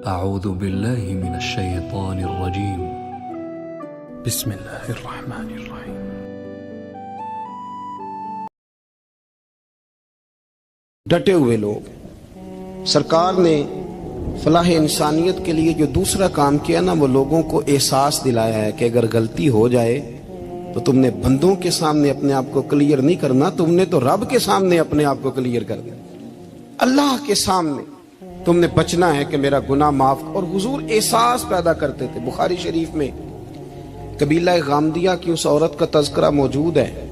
اعوذ باللہ من الشیطان الرجیم بسم اللہ الرحمن الرحیم۔ ڈٹے ہوئے لوگ، سرکار نے فلاح انسانیت کے لیے جو دوسرا کام کیا نا، وہ لوگوں کو احساس دلایا ہے کہ اگر غلطی ہو جائے تو تم نے بندوں کے سامنے اپنے آپ کو کلیئر نہیں کرنا، تم نے تو رب کے سامنے اپنے آپ کو کلیئر کرنا، اللہ کے سامنے تم نے بچنا ہے کہ میرا گناہ معاف۔ اور حضور احساس پیدا کرتے تھے۔ بخاری شریف میں قبیلہ غامدیہ کی اس عورت کا تذکرہ موجود ہے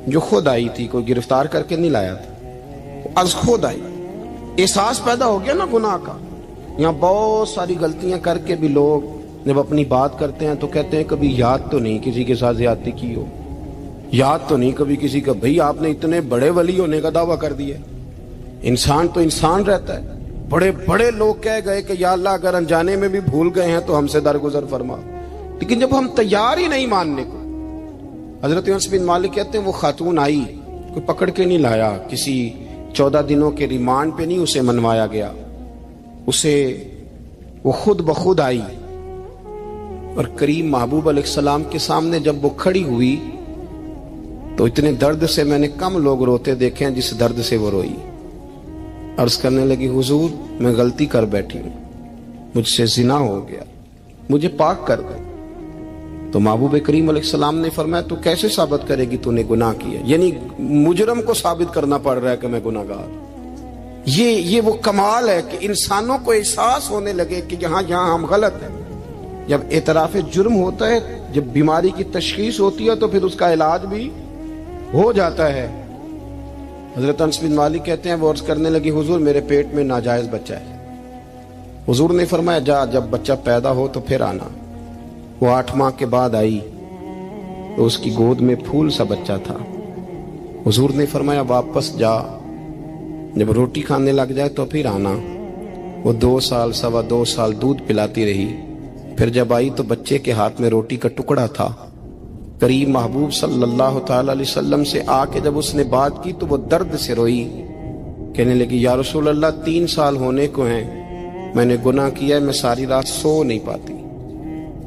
جو خود آئی تھی، کوئی گرفتار کر کے نہیں لایا تھا، از خود آئی۔ احساس پیدا ہو گیا نا گناہ کا۔ یہاں بہت ساری غلطیاں کر کے بھی لوگ جب اپنی بات کرتے ہیں تو کہتے ہیں کبھی یاد تو نہیں کسی کے ساتھ زیادتی کی ہو، یاد تو نہیں کبھی کسی کا، بھئی آپ نے اتنے بڑے ولی ہونے کا دعویٰ کر دیا۔ انسان تو انسان رہتا ہے۔ بڑے بڑے لوگ کہہ گئے کہ یا اللہ اگر انجانے میں بھی بھول گئے ہیں تو ہم سے درگزر فرما، لیکن جب ہم تیار ہی نہیں ماننے کو۔ حضرت انس بن مالک کہتے ہیں وہ خاتون آئی، کوئی پکڑ کے نہیں لایا، کسی 14 دنوں کے ریمانڈ پہ نہیں اسے منوایا گیا، اسے وہ خود بخود آئی اور کریم محبوب علیہ السلام کے سامنے جب وہ کھڑی ہوئی تو اتنے درد سے میں نے کم لوگ روتے دیکھے ہیں جس درد سے وہ روئی۔ عرض کرنے لگی حضور میں غلطی کر بیٹھی ہوں، مجھ سے زنا ہو گیا، مجھے پاک کر دے۔ تو محبوب کریم علیہ السلام نے فرمایا تو کیسے ثابت کرے گی تو نے گناہ کیا؟ یعنی مجرم کو ثابت کرنا پڑ رہا ہے کہ میں گناہ گار۔ یہ وہ کمال ہے کہ انسانوں کو احساس ہونے لگے کہ یہاں ہم غلط ہیں۔ جب اعتراف جرم ہوتا ہے، جب بیماری کی تشخیص ہوتی ہے تو پھر اس کا علاج بھی ہو جاتا ہے۔ حضرت انس بن مالک کہتے ہیں وہ عرض کرنے لگی حضور میرے پیٹ میں ناجائز بچہ ہے۔ حضور نے فرمایا جا جب بچہ پیدا ہو تو پھر آنا۔ وہ 8 ماہ کے بعد آئی تو اس کی گود میں پھول سا بچہ تھا۔ حضور نے فرمایا واپس جا، جب روٹی کھانے لگ جائے تو پھر آنا۔ وہ 2 سال 2.25 سال دودھ پلاتی رہی، پھر جب آئی تو بچے کے ہاتھ میں روٹی کا ٹکڑا تھا۔ کریم محبوب صلی اللہ تعالی علیہ وسلم سے آ کے جب اس نے بات کی تو وہ درد سے روئی، کہنے لگی یا رسول اللہ 3 سال ہونے کو ہیں، میں نے گناہ کیا ہے، میں ساری رات سو نہیں پاتی۔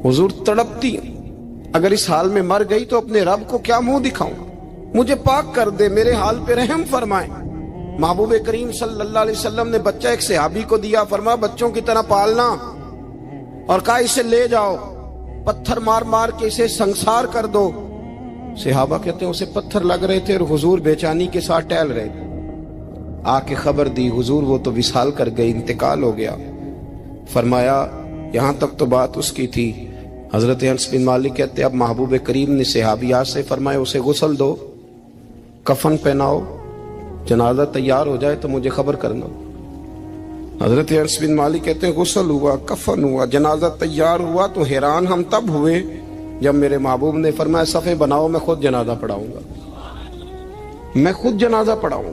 حضور تڑپتی، اگر اس حال میں مر گئی تو اپنے رب کو کیا منہ دکھاؤں، مجھے پاک کر دے، میرے حال پہ رحم فرمائے۔ محبوب کریم صلی اللہ علیہ وسلم نے بچہ ایک صحابی کو دیا، فرمایا بچوں کی طرح پالنا، اور کہا اسے لے جاؤ، پتھر مار مار کے اسے سنسار کر دو۔ صحابہ کہتے ہیں اسے پتھر لگ رہے تھے اور حضور بے چینی کے ساتھ ٹہل رہے تھے۔ آ کے خبر دی حضور وہ تو وصال کر گئی، انتقال ہو گیا۔ فرمایا یہاں تک تو بات اس کی تھی۔ حضرت انس بن مالک کہتے اب محبوب کریم نے صحابیات سے فرمایا اسے غسل دو، کفن پہناؤ، جنازہ تیار ہو جائے تو مجھے خبر کرنا۔ حضرت انس بن مالک کہتے ہیں غسل ہوا، کفن ہوا، جنازہ تیار ہوا تو حیران ہم تب ہوئے جب میرے محبوب نے فرمایا صفے بناؤ، میں خود جنازہ پڑھاؤں گا، میں خود جنازہ پڑھاؤں۔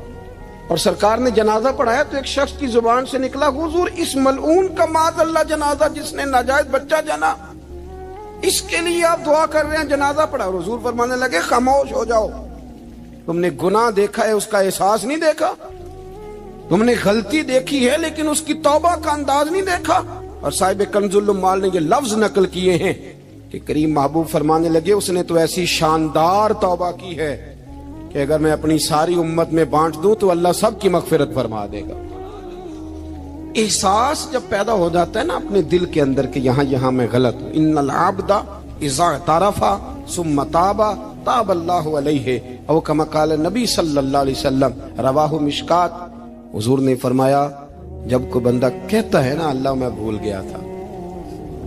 اور سرکار نے جنازہ پڑھایا تو ایک شخص کی زبان سے نکلا حضور اس ملعون کا معاذ اللہ جنازہ جس نے ناجائز بچہ جنا، اس کے لیے آپ دعا کر رہے ہیں، جنازہ پڑھا۔ حضور فرمانے لگے خاموش ہو جاؤ، تم نے گناہ دیکھا ہے، اس کا احساس نہیں دیکھا، تم نے غلطی دیکھی ہے لیکن اس کی توبہ کا انداز نہیں دیکھا۔ اور صاحب کنز العمال نے یہ لفظ نقل کیے ہیں کہ کریم محبوب فرمانے لگے اس نے تو ایسی شاندار توبہ کی ہے کہ اگر میں اپنی ساری امت میں بانٹ دوں تو اللہ سب کی مغفرت فرما دے گا۔ احساس جب پیدا ہو جاتا ہے نا اپنے دل کے اندر کہ یہاں میں غلط ہوں، ان العبد اذا اعترف ثم تاب تاب اللہ علیہ او کما قال نبی صلی اللہ علیہ وسلم، رواہ مشکات۔ حضور نے فرمایا جب کوئی بندہ کہتا ہے نا اللہ میں بھول گیا تھا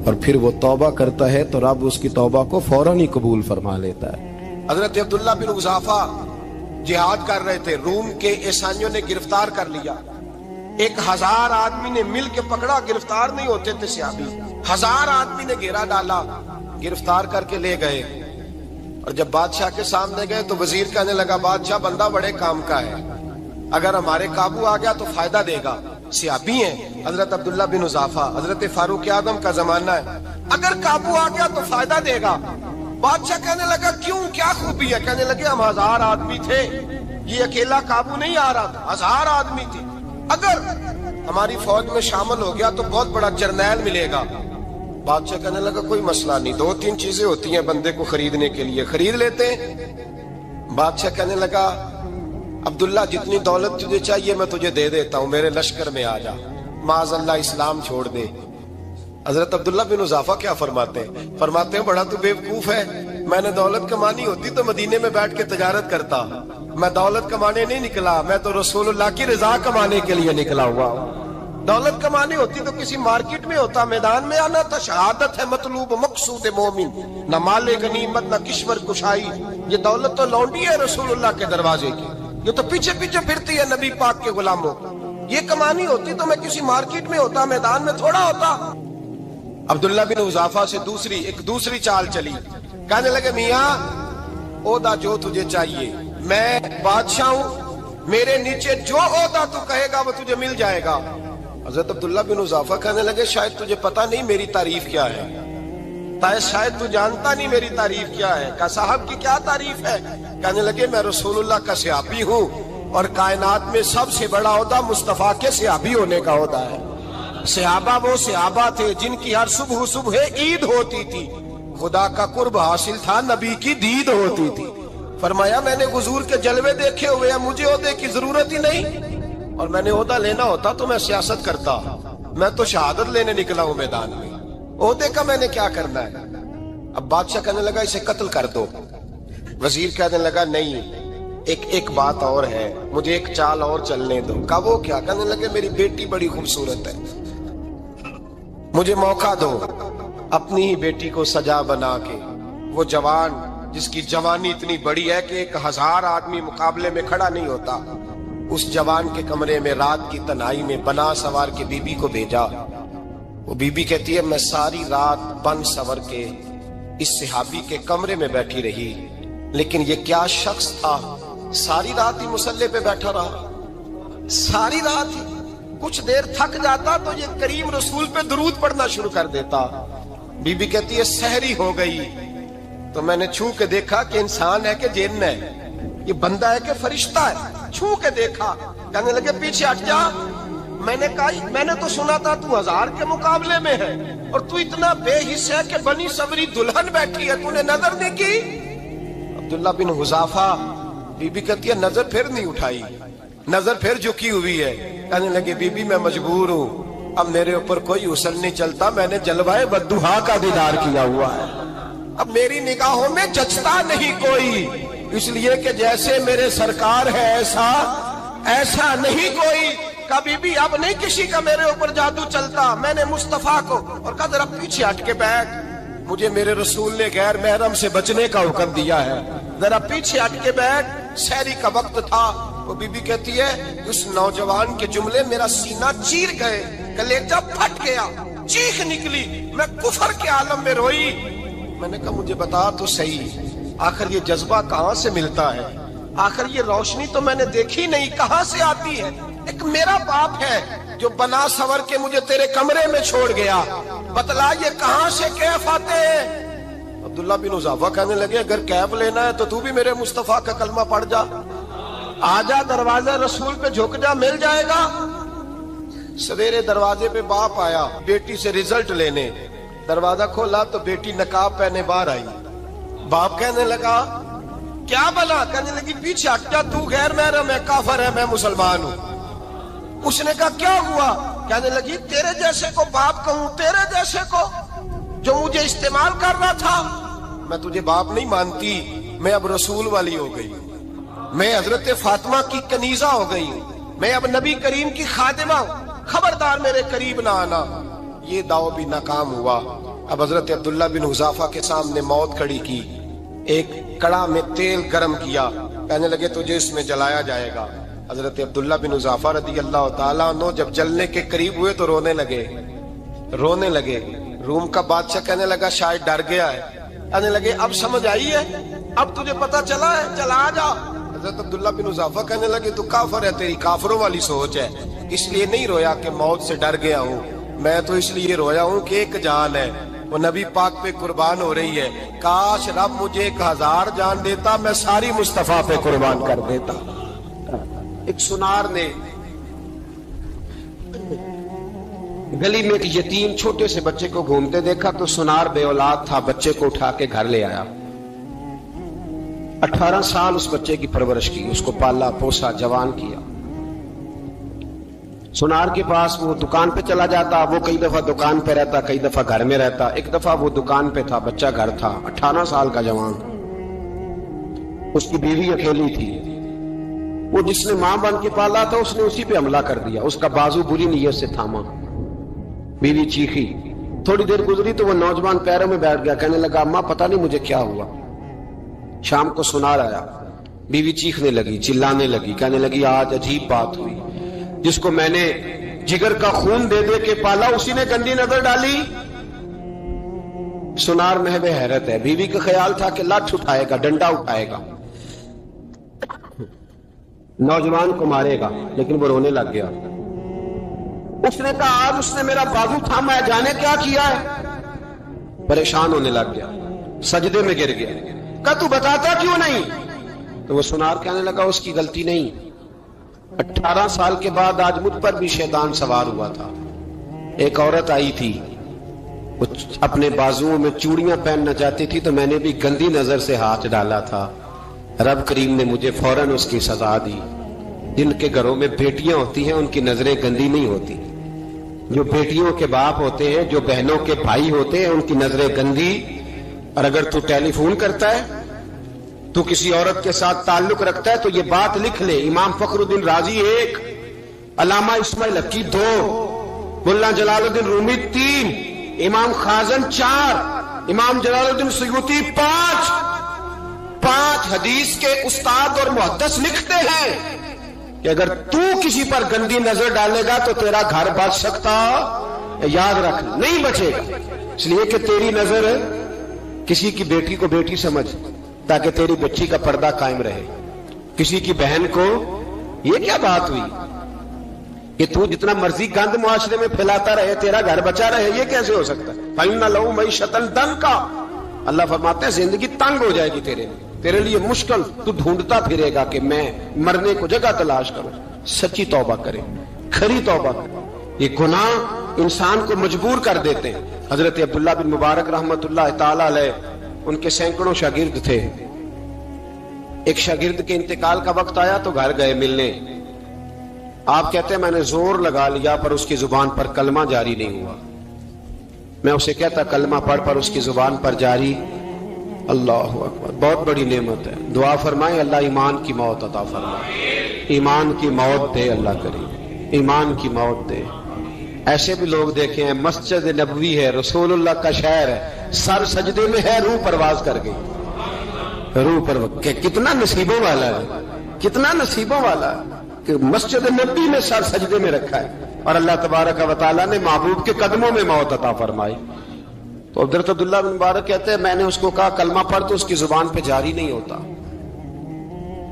اور پھر وہ توبہ کرتا ہے تو رب اس کی توبہ کو فوراً ہی قبول فرما لیتا ہے۔ حضرت عبداللہ بن حذافہ جہاد کر رہے تھے، روم کے عیسائیوں نے گرفتار کر لیا، 1000 آدمی نے مل کے پکڑا، گرفتار نہیں ہوتے تھے صحابی، 1000 آدمی نے گھیرا ڈالا، گرفتار کر کے لے گئے۔ اور جب بادشاہ کے سامنے گئے تو وزیر کہنے لگا بادشاہ بندہ بڑے کام کا ہے، اگر ہمارے قابو آ گیا تو فائدہ دے گا۔ صحابی ہیں حضرت عبداللہ بن حذافہ، حضرت فاروق اعظم کا زمانہ ہے، اگر قابو آ گیا تو فائدہ دے گا۔ بادشاہ کہنے لگا کیوں، کیا خوبی ہے؟ کہنے لگے ہم 1000 آدمی تھے، یہ اکیلا قابو نہیں آ رہا تھا، 1000 آدمی تھے، اگر ہماری فوج میں شامل ہو گیا تو بہت بڑا جرنیل ملے گا۔ بادشاہ کہنے لگا کوئی مسئلہ نہیں، 2-3 چیزیں ہوتی ہیں بندے کو خریدنے کے لیے، خرید لیتے ہیں۔ بادشاہ کہنے لگا عبداللہ جتنی دولت تجھے چاہیے میں تجھے دے دیتا ہوں، میرے لشکر میں آ جا، معاذ اللہ اسلام چھوڑ دے۔ حضرت عبداللہ بن حذافہ کیا فرماتے ہیں بڑا تو بیوقوف ہے، میں نے دولت کمانی ہوتی تو مدینے میں بیٹھ کے تجارت کرتا، میں دولت کمانے نہیں نکلا، میں تو رسول اللہ کی رضا کمانے کے لیے نکلا ہوا ہوں۔ دولت کمانی ہوتی تو کسی مارکیٹ میں ہوتا، میدان میں آنا تھا، شہادت ہے مطلوب مقصود مومن، نہ مال غنیمت نہ کشور کشائی، یہ دولت تو لونڈی ہے رسول اللہ کے دروازے کی، یہ تو پیچھے پیچھے پھرتی ہے نبی پاک کے غلاموں، یہ کمانی ہوتی تو میں کسی مارکیٹ میں ہوتا، میدان میں تھوڑا ہوتا۔ عبداللہ بن حذافہ سے دوسری چال چلی، کہنے لگے میاں عہدہ جو تجھے چاہیے، میں بادشاہ ہوں، میرے نیچے جو عہدہ تو کہے گا وہ تجھے مل جائے گا۔ حضرت عبداللہ بن حذافہ کہنے لگے شاید تجھے پتہ نہیں میری تعریف کیا ہے، شاید تو جانتا نہیں میری تعریف کیا ہے۔ کہا صاحب کی کیا تعریف ہے؟ کہنے لگے میں رسول اللہ کا صحابی ہوں اور کائنات میں سب سے بڑا عہدہ مصطفیٰ کے صحابی ہونے کا عہدہ ہے۔ صحابہ وہ صحابہ تھے جن کی ہر صبح عید ہوتی تھی، خدا کا قرب حاصل تھا، نبی کی دید ہوتی تھی۔ فرمایا میں نے حضور کے جلوے دیکھے ہوئے ہیں، مجھے عہدے کی ضرورت ہی نہیں، اور میں نے عہدہ لینا ہوتا تو میں سیاست کرتا، میں تو شہادت لینے نکلا ہوں میدان میں، عہدے کا میں نے کیا کرنا ہے۔ اب بادشاہ کہنے لگا اسے قتل کر دو، وزیر کہنے لگا نہیں ایک بات اور ہے، مجھے ایک چال اور چلنے دو۔ کہا وہ کیا؟ کہنے لگے میری بیٹی بڑی خوبصورت ہے، مجھے موقع دو اپنی ہی بیٹی کو سجا بنا کے، وہ جوان جس کی جوانی اتنی بڑی ہے کہ 1000 آدمی مقابلے میں کھڑا نہیں ہوتا، اس جوان کے کمرے میں رات کی تنہائی میں بنا سوار کے بی بی کو بھیجا۔ وہ بی بی کہتی ہے میں ساری رات بن سور کے اس صحابی کے کمرے میں بیٹھی رہی، لیکن یہ کیا شخص تھا، ساری رات ہی مسلح پہ بیٹھا رہا، ساری رات ہی، کچھ دیر تھک جاتا تو یہ کریم رسول پہ درود پڑھنا شروع کر دیتا۔ بی بی کہتی ہے سحری ہو گئی تو میں نے چھو کے دیکھا کہ انسان ہے کہ جن ہے، یہ بندہ ہے کہ فرشتہ ہے، چھو کے دیکھا۔ کہنے لگے پیچھے ہٹ جا، میں نے کہا میں نے تو سنا تھا تو 1000 کے مقابلے میں ہے اور تو اتنا بے حس ہے کہ بنی سوری دلہن بیٹھی ہے، تو نے نظر نہیں کی؟ عبداللہ بن حذافہ، بی بی کہتی ہے نظر پھر نہیں اٹھائی، نظر پھر جھکی ہوئی ہے۔ کہنے لگے بی بی میں مجبور ہوں، اب میرے اوپر کوئی حسن نہیں چلتا، میں نے جلوائے بدوحا کا دیدار کیا ہوا ہے، اب میری نگاہوں میں جچتا نہیں کوئی، اس لیے کہ جیسے میرے سرکار ہے ایسا نہیں کوئی۔ کبھی بھی اب نہیں کسی کا میرے اوپر جادو چلتا، میں نے مصطفیٰ کو، اور کہا ذرا پیچھے ہٹ کے بیٹھ، مجھے میرے رسول نے غیر محرم سے بچنے کا حکم دیا ہے، ذرا پیچھے ہٹ کے بیٹھ۔ سحری کا وقت تھا، وہ بی بی کہتی ہے اس نوجوان کے جملے میرا سینہ چیر گئے، کلیجہ پھٹ گیا، چیخ نکلی، میں کفر کے عالم میں روئی۔ میں نے کہا مجھے بتا تو صحیح، آخر یہ جذبہ کہاں سے ملتا ہے، آخر یہ روشنی تو میں نے دیکھی نہیں، کہاں سے آتی ہے؟ ایک میرا باپ ہے جو بنا سور کے مجھے تیرے کمرے میں چھوڑ گیا، بتلا یہ کہاں سے کیف آتے ہیں؟ عبداللہ بن حذافہ کہنے لگے اگر کیف لینا ہے تو تو بھی میرے مصطفیٰ کا کلمہ پڑھ جا، آجا دروازے رسول پہ جھک جا، مل جائے گا۔ سویرے دروازے پہ باپ آیا بیٹی سے رزلٹ لینے، دروازہ کھولا تو بیٹی نقاب پہنے باہر آئی۔ باپ کہنے لگا کیا بنا؟ کہنے لگی پیچھے ہٹ جا، تو غیر محرم ہے، کافر ہے، میں مسلمان ہوں۔ اس نے کہا کیا ہوا؟ کہنے لگی تیرے جیسے کو باپ کہوں، تیرے جیسے کو جو مجھے استعمال کر رہا تھا، میں تجھے باپ نہیں مانتی، میں اب رسول والی ہو گئی، میں حضرت فاطمہ کی کنیزہ ہو گئی، میں اب نبی کریم کی خادمہ ہوں، خبردار میرے قریب نہ آنا۔ یہ داؤ بھی ناکام ہوا۔ اب حضرت عبداللہ بن حذافہ کے سامنے موت کھڑی کی، ایک کڑا میں تیل گرم کیا، کہنے لگے تجھے اس میں جلایا جائے گا۔ حضرت عبداللہ بن حذافہ رضی اللہ تعالیٰ عنہ جب جلنے کے قریب ہوئے تو رونے لگے۔ روم کا بادشاہ کہنے لگا شاید ڈر گیا ہے، کہنے لگے اب سمجھ آئی ہے، اب تجھے پتا چلا ہے، چلا آ جا۔ حضرت عبداللہ بن حذافہ کہنے لگے تو کافر ہے، تیری کافروں والی سوچ ہے، اس لیے نہیں رویا کہ موت سے ڈر گیا ہوں، میں تو اس لیے رویا ہوں کہ ایک جان ہے، وہ نبی پاک پہ قربان ہو رہی ہے، کاش رب مجھے 1000 جان دیتا، میں ساری مصطفیٰ پہ قربان کر دیتا۔ ایک سنار نے گلی میں ایک یتیم چھوٹے سے بچے کو گھومتے دیکھا تو سنار بے اولاد تھا، بچے کو اٹھا کے گھر لے آیا۔ 18 سال اس بچے کی پرورش کی، اس کو پالا پوسا جوان کیا۔ سنار کے پاس وہ دکان پہ چلا جاتا، وہ کئی دفعہ دکان پہ رہتا، کئی دفعہ گھر میں رہتا۔ ایک دفعہ وہ دکان پہ تھا، بچہ گھر تھا، 18 سال کا جوان، اس کی بیوی اکیلی تھی۔ وہ جس نے ماں بن کے پالا تھا اس نے اسی پہ حملہ کر دیا، اس کا بازو بری نیت سے تھاما، بیوی چیخی۔ تھوڑی دیر گزری تو وہ نوجوان پیروں میں بیٹھ گیا، کہنے لگا اماں پتہ نہیں مجھے کیا ہوا۔ شام کو سنار آیا، بیوی چیخنے لگی، چلانے لگی، کہنے لگی آج عجیب بات ہوئی، جس کو میں نے جگر کا خون دے دے کے پالا اسی نے گندی نظر ڈالی۔ سنار محو حیرت ہے، بیوی کا خیال تھا کہ لاٹھ اٹھائے گا، ڈنڈا اٹھائے گا، نوجوان کو مارے گا، لیکن وہ رونے لگ گیا۔ اس نے کہا آج اس نے میرا بازو تھاما ہے، جانے کیا کیا ہے۔ پریشان ہونے لگ گیا، سجدے میں گر گیا، کہا تو بتاتا کیوں نہیں؟ تو وہ سنار کہنے لگا اس کی غلطی نہیں، 18 سال کے بعد آج مجھ پر بھی شیطان سوار ہوا تھا۔ ایک عورت آئی تھی، وہ اپنے بازوؤں میں چوڑیاں پہننا چاہتی تھی تو میں نے بھی گندی نظر سے ہاتھ ڈالا تھا، رب کریم نے مجھے فوراً اس کی سزا دی۔ جن کے گھروں میں بیٹیاں ہوتی ہیں ان کی نظریں گندی نہیں ہوتی، جو بیٹیوں کے باپ ہوتے ہیں، جو بہنوں کے بھائی ہوتے ہیں، ان کی نظریں گندی۔ اور اگر تو ٹیلی فون کرتا ہے، تو کسی عورت کے ساتھ تعلق رکھتا ہے تو یہ بات لکھ لے، امام فخر الدین رازی 1، علامہ اسماعیل حقی 2، ملا جلال الدین رومی 3، امام خازن 4، امام جلال الدین سیوطی 5 حدیث کے استاد اور محدث لکھتے ہیں کہ اگر تو کسی پر گندی نظر ڈالے گا تو تیرا گھر بچ سکتا، یاد رکھ نہیں بچے گا، اس لیے کہ تیری نظر کسی کی بیٹی کو بیٹی سمجھ تاکہ تیری بچی کا پردہ قائم رہے، کسی کی بہن کو۔ یہ کیا بات ہوئی کہ تو جتنا مرضی گند معاشرے میں پھیلاتا رہے تیرا گھر بچا رہے؟ یہ کیسے ہو سکتا ہے؟ فَإِنَّ لَهُ مَعِيشَةً ضَنْكَ، اللہ فرماتے ہیں زندگی تنگ ہو جائے گی تیرے لیے مشکل، تو ڈھونڈتا پھرے گا کہ میں مرنے کو جگہ تلاش کروں۔ سچی توبہ کرے، کھری توبہ کرے۔ یہ گناہ انسان کو مجبور کر دیتے ہیں۔ حضرت عبداللہ بن مبارک رحمت اللہ تعالی علیہ، ان کے سینکڑوں شاگرد تھے، ایک شاگرد کے انتقال کا وقت آیا تو گھر گئے ملنے۔ آپ کہتے ہیں میں نے زور لگا لیا پر اس کی زبان پر کلمہ جاری نہیں ہوا۔ میں اسے کہتا کلمہ پڑھ پر اس کی زبان پر جاری۔ اللہ اکبر، بہت بڑی نعمت ہے، دعا فرمائیں اللہ ایمان کی موت عطا فرمائے، ایمان کی موت دے اللہ کریم، ایمان کی موت دے۔ ایسے بھی لوگ دیکھے ہیں، مسجد نبوی ہے، رسول اللہ کا شہر ہے، سر سجدے میں ہے، روح پرواز کر گئی، روح پر کتنا نصیبوں والا ہے، کتنا نصیبوں والا ہے کہ مسجد نبوی میں سر سجدے میں رکھا ہے اور اللہ تبارک و تعالیٰ نے محبوب کے قدموں میں موت عطا فرمائی۔ تو حضرت عبداللہ بن مبارک کہتے ہیں میں نے اس کو کہا کلمہ پڑھ تو اس کی زبان پہ جاری نہیں ہوتا۔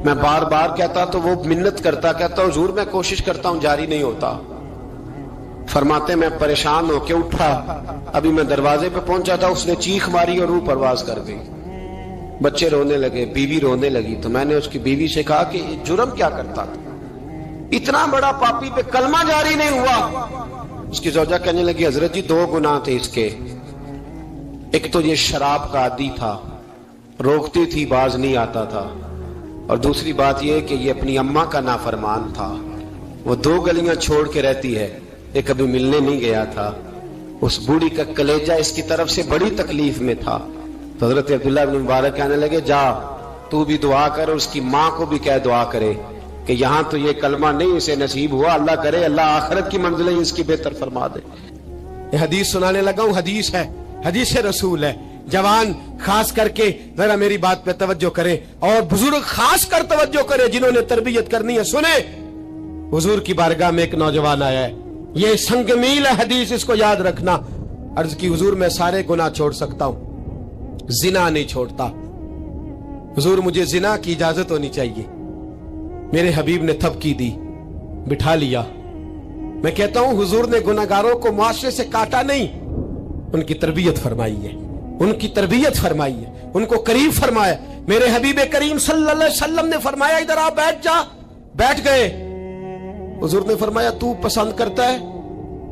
میں بار بار کہتا تو وہ منت کرتا، کہتا حضور میں کوشش کرتا ہوں جاری نہیں ہوتا۔ فرماتے میں پریشان ہو کے اٹھا، ابھی میں دروازے پہ پہنچا تھا، اس نے چیخ ماری اور روح پرواز کر گئی۔ بچے رونے لگے، بیوی رونے لگی، تو میں نے اس کی بیوی سے کہا کہ جرم کیا کرتا تھا، اتنا بڑا پاپی پہ کلمہ جاری نہیں ہوا۔ اس کی زوجہ کہنے لگی حضرت جی 2 گناہ تھے اس کے، ایک تو یہ شراب کا عادی تھا، روکتی تھی باز نہیں آتا تھا، اور دوسری بات یہ کہ یہ اپنی اماں کا نافرمان تھا، وہ 2 گلیاں چھوڑ کے رہتی ہے، یہ کبھی ملنے نہیں گیا تھا، اس بوڑھی کا کلیجہ اس کی طرف سے بڑی تکلیف میں تھا۔ تو حضرت عبداللہ بن مبارک کہنے لگے جا تو بھی دعا کر، اس کی ماں کو بھی کہہ دعا کرے کہ یہاں تو یہ کلمہ نہیں اسے نصیب ہوا، اللہ کرے اللہ آخرت کی منزلیں اس کی بہتر فرما دے۔ یہ حدیث سنانے لگا ہوں، حدیث ہے، حدیث رسول ہے۔ جوان خاص کر کے ذرا میری بات پہ توجہ کریں، اور بزرگ خاص کر توجہ کریں جنہوں نے تربیت کرنی ہے۔ سنیں، حضور کی بارگاہ میں ایک نوجوان آیا ہے، یہ سنگ میل ہے حدیث، اس کو یاد رکھنا۔ عرض کی حضور میں سارے گناہ چھوڑ سکتا ہوں، زنا نہیں چھوڑتا، حضور مجھے زنا کی اجازت ہونی چاہیے۔ میرے حبیب نے تھپکی دی، بٹھا لیا۔ میں کہتا ہوں حضور نے گناہگاروں کو معاشرے سے کاٹا نہیں، ان کی تربیت فرمائی ہے، ان کی تربیت فرمائی ہے، ان کو قریب فرمایا۔ میرے حبیب کریم صلی اللہ علیہ وسلم نے فرمایا ادھر آ بیٹھ جا، بیٹھ گئے۔ حضور نے فرمایا تو پسند کرتا ہے؟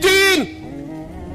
3,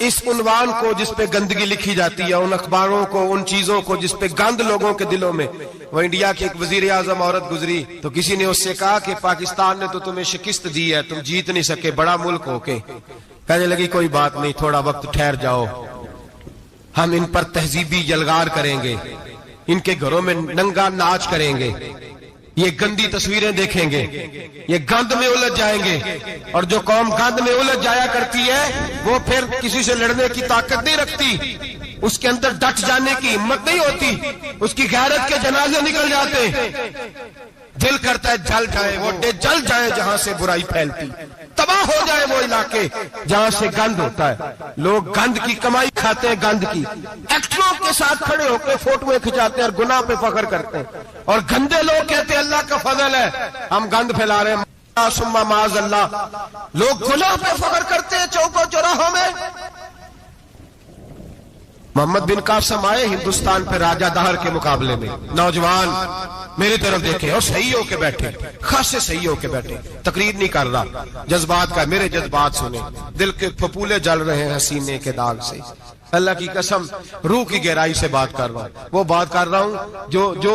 اس عنوان کو جس پہ گندگی لکھی جاتی ہے، ان اخباروں کو، ان چیزوں کو جس پہ گند لوگوں کے دلوں میں. وہ انڈیا کی ایک وزیر اعظم عورت گزری تو کسی نے اس سے کہا کہ پاکستان نے تو تمہیں شکست دی ہے، تم جیت نہیں سکے بڑا ملک ہو کے. کہنے لگی کوئی بات نہیں، تھوڑا وقت ٹھہر جاؤ، ہم ان پر تہذیبی یلغار کریں گے، ان کے گھروں میں ننگا ناچ کریں گے، یہ گندی تصویریں دیکھیں گے، یہ گند میں الجھ جائیں گے. اور جو قوم گند میں الجھ جایا کرتی ہے وہ پھر کسی سے لڑنے کی طاقت نہیں رکھتی، اس کے اندر ڈٹ جانے کی ہمت نہیں ہوتی، اس کی غیرت کے جنازے نکل جاتے. دل کرتا ہے جل جائے وہ جل جائے جہاں سے برائی پھیلتی، تباہ ہو جائے وہ علاقے جہاں سے گند ہوتا ہے. لوگ گند کی کمائی کھاتے ہیں، گند کی. ایکٹروں کے ساتھ کھڑے ہو کے فوٹویں کھچاتے ہیں اور گناہ پہ فخر کرتے ہیں، اور گندے لوگ کہتے ہیں اللہ کا فضل ہے ہم گند پھیلا رہے ہیں. ثم معاذ اللہ، لوگ گناہ پہ فخر کرتے ہیں چوکوں چوراہوں میں. محمد بن قاسم آئے ہندوستان پہ راجہ دہر کے مقابلے میں، نوجوان میری طرف دیکھے اور صحیح ہو کے بیٹھے، خاصے صحیح ہو کے بیٹھے، تقریر نہیں کر رہا، جذبات کا. میرے جذبات سنیں، دل کے پھپولے جل رہے ہیں حسینے کے داغ سے. اللہ کی قسم روح کی گہرائی سے بات کر رہا ہوں، وہ بات کر رہا ہوں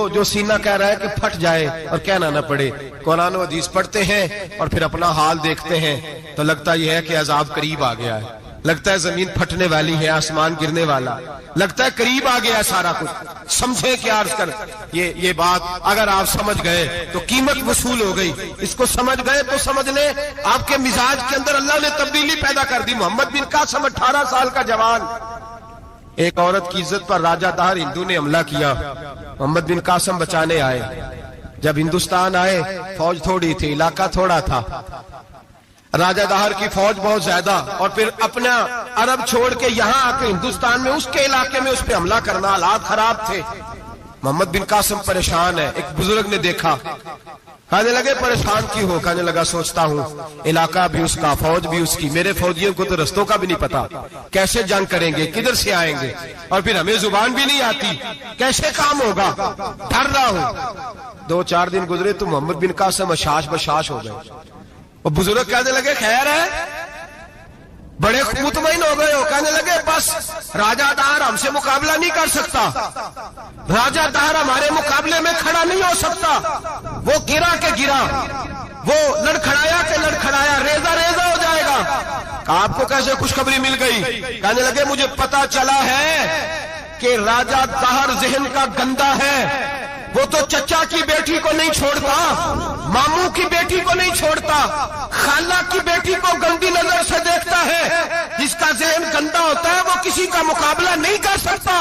جو سینہ کہہ رہا ہے کہ پھٹ جائے اور کہنا نہ پڑے. قرآن و حدیث پڑھتے ہیں اور پھر اپنا حال دیکھتے ہیں تو لگتا یہ ہے کہ عذاب قریب آ گیا ہے، لگتا ہے زمین پھٹنے والی ہے، آسمان گرنے والا، لگتا ہے قریب آ گیا ہے سارا کچھ. سمجھے کہ عرض کر یہ بات اگر آپ سمجھ گئے تو قیمت وصول ہو گئی. اس کو سمجھ گئے تو سمجھ لیں آپ کے مزاج کے اندر اللہ نے تبدیلی پیدا کر دی. محمد بن قاسم 18 سال کا جوان، ایک عورت کی عزت پر راجہ دہر ہندو نے حملہ کیا، محمد بن قاسم بچانے آئے. جب ہندوستان آئے فوج تھوڑی تھی، علاقہ تھوڑا تھا، راجہ دہر کی فوج بہت زیادہ، اور پھر اپنا عرب چھوڑ کے یہاں آ کے ہندوستان میں اس کے علاقے میں اس پہ حملہ کرنا، حالات خراب تھے. محمد بن قاسم پریشان ہے. ایک بزرگ نے دیکھا، کہنے لگے پریشان کیوں ہو؟ کہنے لگا سوچتا ہوں علاقہ بھی اس کا، فوج بھی اس کی، میرے فوجیوں کو تو رستوں کا بھی نہیں پتا، کیسے جنگ کریں گے، کدھر سے آئیں گے، اور پھر ہمیں زبان بھی نہیں آتی، کیسے کام ہوگا، ڈر رہا ہوں. 2-4 دن گزرے تو محمد بن قاسم اشاش بشاش ہو گئے. اور بزرگ کہنے لگے خیر ہے، بڑے مطمئن ہو گئے ہو. کہنے لگے بس راجہ دہر ہم سے مقابلہ نہیں کر سکتا، راجہ دہر ہمارے مقابلے میں کھڑا نہیں ہو سکتا. وہ گرا کے گرا، وہ لڑکھڑایا کے لڑکھڑایا، ریزہ ریزہ ہو جائے گا. آپ کو کیسے خوشخبری مل گئی؟ کہنے لگے مجھے پتا چلا ہے کہ راجہ دہر ذہن کا گندا ہے، وہ تو چچا کی بیٹی کو نہیں چھوڑتا، ماموں کی بیٹی کو نہیں چھوڑتا، خالہ کی بیٹی کو گندی نظر سے دیکھتا ہے. جس کا ذہن گندا ہوتا ہے وہ کسی کا مقابلہ نہیں کر سکتا.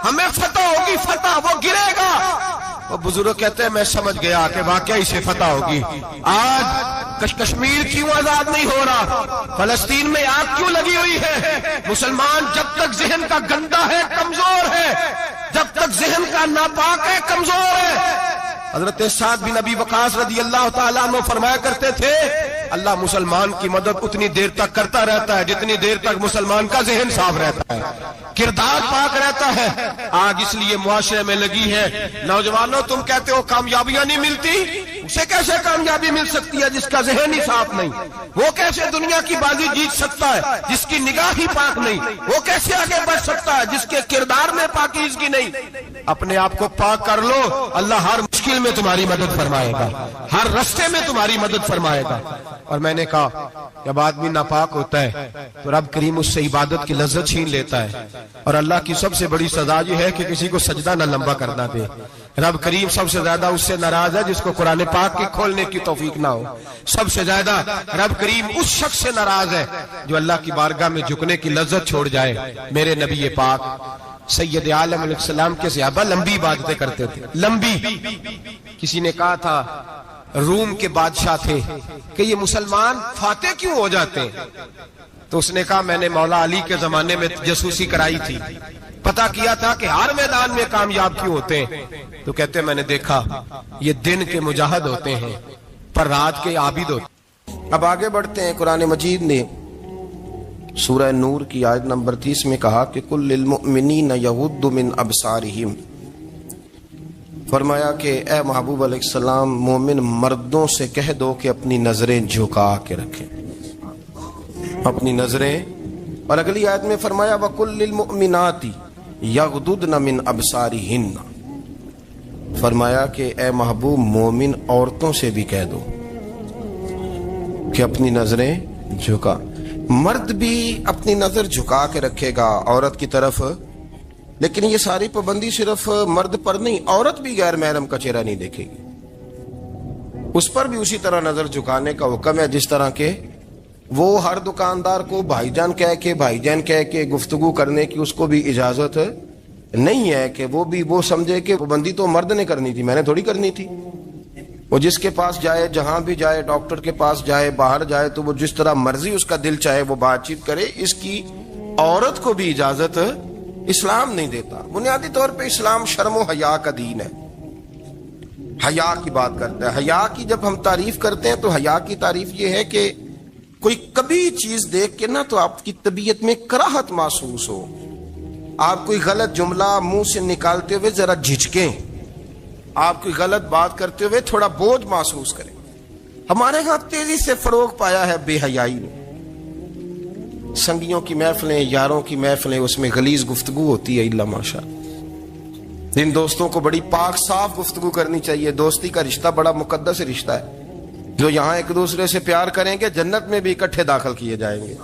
ہمیں فتح ہوگی، فتح، وہ گرے گا. وہ بزرگ کہتے ہیں میں سمجھ گیا کہ واقعی سے فتح ہوگی. آج کشمیر کیوں آزاد نہیں ہو رہا؟ فلسطین میں آگ کیوں لگی ہوئی ہے؟ مسلمان جب تک ذہن کا گندا ہے کمزور ہے، جب تک ذہن کا ناپاک ہے کمزور ہے. حضرت سعد بن ابی وقاص رضی اللہ تعالیٰ عنہ فرمایا کرتے تھے اللہ مسلمان کی مدد اتنی دیر تک کرتا رہتا ہے جتنی دیر تک مسلمان کا ذہن صاف رہتا ہے، کردار پاک رہتا ہے. آج اس لیے معاشرے میں لگی ہے. نوجوانوں تم کہتے ہو کامیابیاں نہیں ملتی، اسے کیسے کامیابی مل سکتی ہے جس کا ذہن ہی صاف نہیں؟ وہ کیسے دنیا کی بازی جیت سکتا ہے جس کی نگاہ ہی پاک نہیں؟ وہ کیسے آگے بڑھ سکتا ہے جس کے کردار میں پاکیزگی نہیں؟ اپنے آپ کو پاک کر لو، اللہ ہر مشکل میں تمہاری مدد فرمائے گا، ہر رستے میں تمہاری مدد فرمائے گا. اور میں نے کہا جب آدمی ناپاک ہوتا ہے تو رب کریم اس سے عبادت کی لذت چھین لیتا ہے. اور اللہ کی سب سے بڑی سزا یہ ہے کہ کسی کو سجدہ نہ لمبا کرنا دے. رب کریم سب سے زیادہ اس سے ناراض ہے جس کو قرآن پاک کے کھولنے کی توفیق نہ ہو. سب سے زیادہ رب کریم اس شخص سے ناراض ہے جو اللہ کی بارگاہ میں جھکنے کی لذت چھوڑ جائے. میرے نبی پاک سید عالم علیہ السلام کے صحابہ لمبی عبادتیں کرتے تھے، لمبی. کسی نے کہا تھا روم کے بادشاہ تھے کہ یہ مسلمان فاتح کیوں ہو جاتے ہیں؟ تو اس نے کہا میں نے مولا علی کے زمانے میں جاسوسی کرائی تھی، پتا کیا تھا کہ ہر میدان میں کامیاب کیوں ہوتے ہیں. تو کہتے میں نے دیکھا یہ دن کے مجاہد ہوتے ہیں پر رات کے عابد ہوتے ہیں. اب آگے بڑھتے ہیں. قرآن مجید نے سورہ نور کی آیت نمبر 30 میں کہا کہ کل للمؤمنین یغضوا من ابصارہم، فرمایا کہ اے محبوب علیہ السلام مومن مردوں سے کہہ دو کہ اپنی نظریں جھکا کے رکھیں، اپنی نظریں اور اگلی آیت میں فرمایا وَقُلْ لِلْمُؤْمِنَاتِ يَغْضُضْنَ مِنْ أَبْصَارِهِنَّ، فرمایا کہ اے محبوب مومن عورتوں سے بھی کہہ دو کہ اپنی نظریں جھکا. مرد بھی اپنی نظر جھکا کے رکھے گا عورت کی طرف، لیکن یہ ساری پابندی صرف مرد پر نہیں، عورت بھی غیر محرم کا چہرہ نہیں دیکھے گی، اس پر بھی اسی طرح نظر جھکانے کا حکم ہے جس طرح کہ وہ ہر دکاندار کو بھائی جان کہہ کے گفتگو کرنے کی اس کو بھی اجازت نہیں ہے کہ وہ سمجھے کہ پابندی تو مرد نے کرنی تھی، میں نے تھوڑی کرنی تھی. وہ جس کے پاس جائے، جہاں بھی جائے، ڈاکٹر کے پاس جائے، باہر جائے، تو وہ جس طرح مرضی اس کا دل چاہے وہ بات چیت کرے. اس کی عورت کو بھی اجازت اسلام نہیں دیتا. بنیادی طور پہ اسلام شرم و حیا کا دین ہے، حیا کی بات کرتا ہے. حیا کی جب ہم تعریف کرتے ہیں تو حیا کی تعریف یہ ہے کہ کوئی کبھی چیز دیکھ کے نا تو آپ کی طبیعت میں کراہت محسوس ہو، آپ کوئی غلط جملہ منہ سے نکالتے ہوئے ذرا جھجکیں، آپ کوئی غلط بات کرتے ہوئے تھوڑا بوجھ محسوس کریں. ہمارے ہاں تیزی سے فروغ پایا ہے بے حیائی نے. سنگیوں کی محفلیں، یاروں کی محفلیں، اس میں غلیظ گفتگو ہوتی ہے الا ماشاء. جن دوستوں کو بڑی پاک صاف گفتگو کرنی چاہیے. دوستی کا رشتہ بڑا مقدس رشتہ ہے. جو یہاں ایک دوسرے سے پیار کریں گے جنت میں بھی اکٹھے داخل کیے جائیں گے.